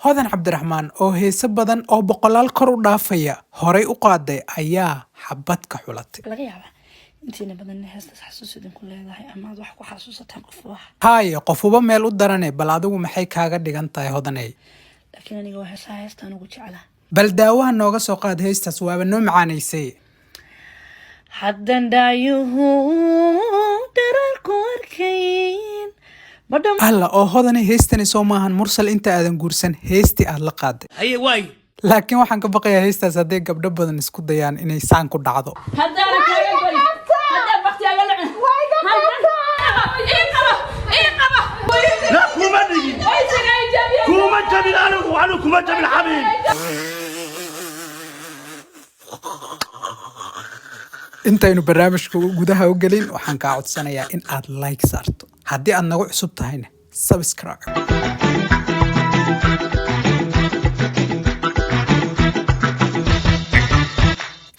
hodan cabdiraxmaan oo heese badan oo boqolaal kor u dhaafaya horay u qaaday ayaa xabad ka xulatay. laga yaabaa intiina badan heestaas xasuus idinku leedahay ama aad wax ku xasuusataan qof wax. Haye qofuba meel u daranay bal adigu maxay kaaga dhigan tahay hodanay? laakiin aniga waa heestaan ugu jeclaa. bal daawaha nooga soo qaad heestaas waaba noo macaanaysay. haddan daayuhu dararku arkayn badam alla oo hodanay heestani soo maahan mursal inta aadan guursan heestii aad la qaaday. haye waay laakiin waxaan ka baqayaa heestaas hadday gabdho badan isku dayaan inay saan ku dhacdo. لا كوما نجي كوما جميل أنا كوما جميل حبيب intaynu barnaamijka gudaha u gelin waxaan kaa codsanayaa in aad like saarto haddii aad nagu cusub tahayna subscribe.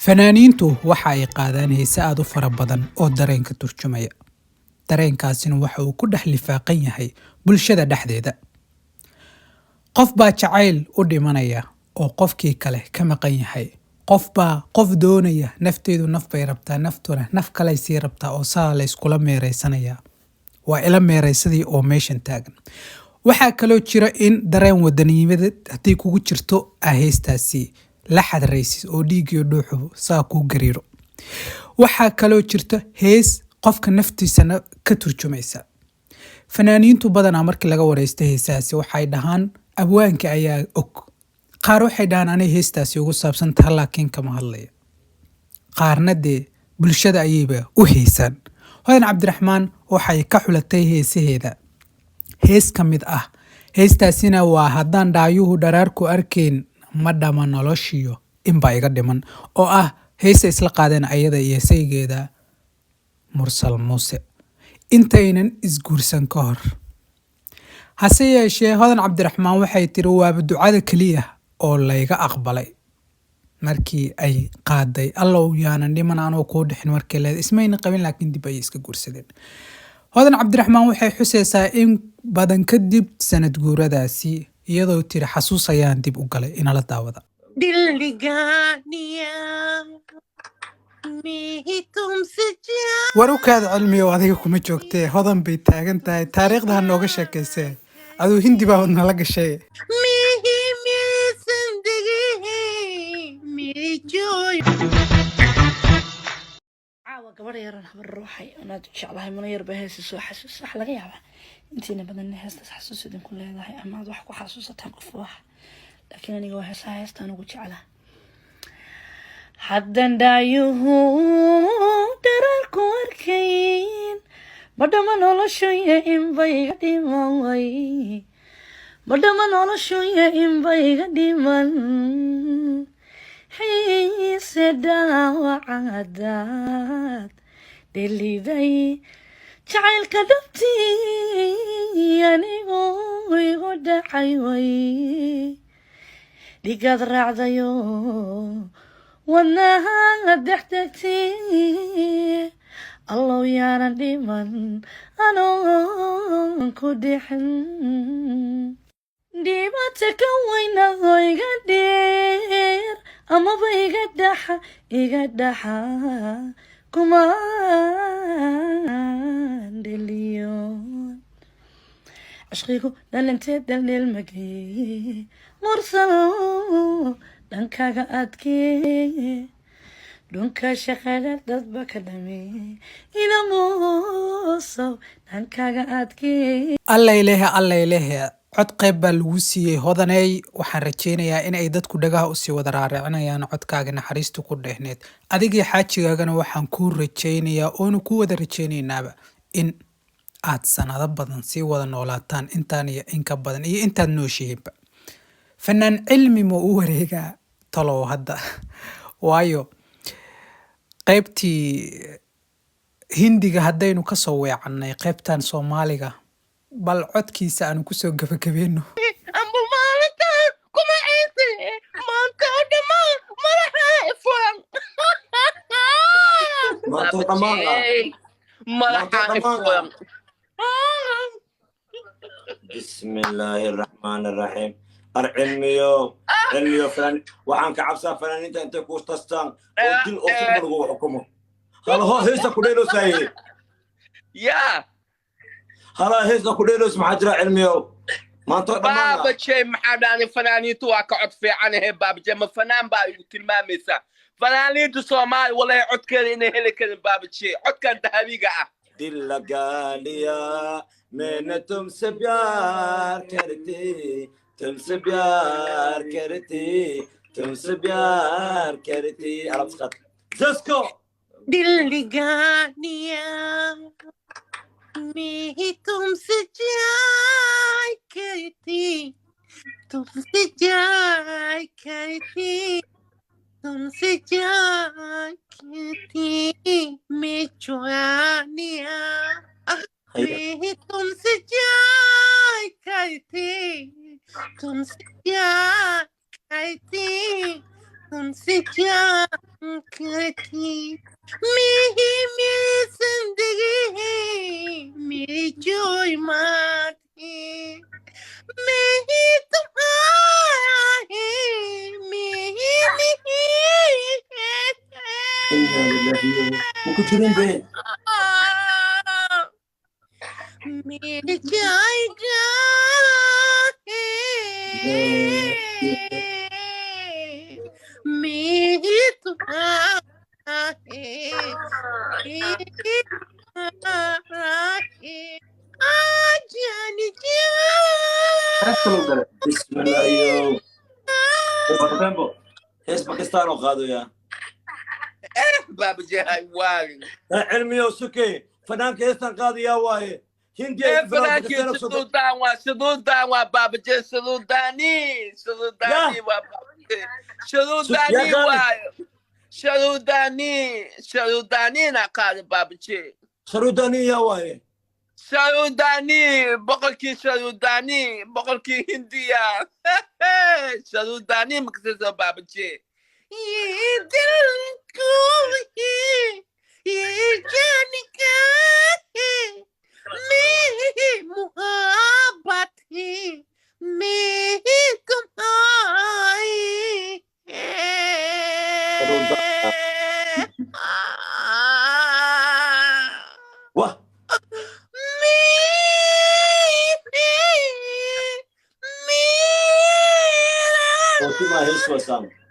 fanaaniintu waxa ay qaadaan heese aad u fara badan oo dareenka turjumaya. dareenkaasina waxa uu ku dhex lifaaqan yahay bulshada dhexdeeda. qof baa jacayl u dhimanaya oo qofkii kale ka maqan yahay. qof baa qof doonaya, nafteedu naf bay rabtaa, naftuna naf kale sii rabtaa oo saa la iskula meeraysanaya. waa ila meeraysadii oo meeshan taagan. waxaa kaloo jira in dareen wadaniyimada haddii kugu jirto heestaasi la xadraysis oo dhiigiyo dhuuxu saa kuu gariiro. waxaa kaloo jirta hees qofka naftiisana ka turjumaysa. fanaaniintu badanaa markii laga wareysta heesaasi waxay dhahaan abwaanka ayaa og. qaar waxay dhahaan anay heestaasi ugu saabsan tahay laakiin kama hadlaya. qaarna dee bulshada ayayba u heesaan. hodan cabdiraxmaan waxay ka xulatay heesaheeda hees ka mid ah. heestaasina waa haddaan dhaayuhu dharaarku arkayn ma dhama noloshiyo inbaa iga dhiman oo ah heesa isla qaadeen ayada iyo saygeeda mursal muuse intaynan isguursan ka hor. hase yeeshee hodan cabdiraxmaan waxay tiri waaba ducada keliya oo layga aqbalay markii ay qaaday allow yaanan dhiman anoo kuu dhixin markii leed ismayna qabin laakiin dib ayay iska guursadeen. hodan cabdiraxmaan waxay xusaysaa in badan kadib sanad guuradaasi iyadoo tiri xasuus ayaan dib u galay inala daawada. war u kaada cilmiyo adiga kuma joogtee hodan bay taagan tahay taariikhda ha nooga sheekaysee aduu hindi baa nala gashay. caawa gabadha yaran habar ruuxay anaad jeclahay mana yarba heesi soo xasuus wax laga yaabaa intiina badan heestaas xasuus idinku leedahay ama aad wax ku xasuusataan qof wax. laakiin aniga waa heestaan ugu jeclaa. haddan daayuhu dararku arkayn badhama noloshuya inbayga dhiman way badhama noloshuya inbayga dhiman xiise dhaawacadaad dheliday jacaylka dhabtii anigu igu dhacay way dhigaad raacdayo wadnaha dexdegtay allow yaanan dhiman anoon ku dhixin dhibata ka weynadoo iga dheer amaba iga dhaxa kumaan dheliyo cishqigu dhalintee daldheel magee mursal dhankaaga adkee dhunka shaqada dadba ka dhamee ina muusow dhankaaga adkee. allaylehe cod qayb baa lagu siiyey hodaney. waxaan rajaynayaa inay dadku dhagaha usii wada raaracinayaan codkaaga naxariista ku dheehneed. adigii xaajigaagana waxaan kuu rajaynayaa oonu ku wada rajaynaynaba in aad sanado badan sii wada noolaataan intaan iyo inka badan iyo intaad nooshihiinba. fanaan cilmi ma u wareegaa talow hadda waayo qaybtii hindiga haddaynu kasoo weecanay qaybtan soomaaliga bal codkiisa aanu kusoo gabagabeeno. بسم الله الرحمن الرحيم علميو علميو فلان وعن كعبسة فلان أنت كوستستان ودين أصلا بلغوا حكمه هلا هو هيسا كليلو ساي يا هلا هيسا كليلو اسمه حجرة علميو ما أنت بابا شيء محداني فنانيتو أقعد في عنه بابا جم فنان باي وتلماميسا فنانيتو صومال ولا يعد كذا إنه هلك بابا شيء عد كان تهبيقة दिल लगा लिया मैंने तुमसे प्यार करती तुमसे प्यार करती عرفت خط زسكو दिल लगा लिया मैं तुमसे प्यार करती तुमसे प्यार करती तुमसे प्यार करती मैं चुरानिया मैं तुमसे प्यार करती तुमसे प्यार करती तुमसे प्यार करती मेरी जिंदगी है मेरी जो मात है मेरी तुम्हारा है मेरी إنا لله وكترين بين मेरे जाएगा मेरी तुम्हारा है मेरी तुम्हारा है आज जाने जा بسم الله أيوه هيس باكستان وخادوا يا بابا جاي واقع علمي وسكي فنان كيستان قاضي يا واهي هندي فلان سلطان وبابا جاي سلطاني وبابا سلطاني نقال بابا جاي سروداني يا واهي سلطاني بقول كي هندية سلطاني مكتسب بابا جاي ये दिल को ये जाने का है मेरी मोहब्बत है मेरी तुम्हारी واه ما هيش وسام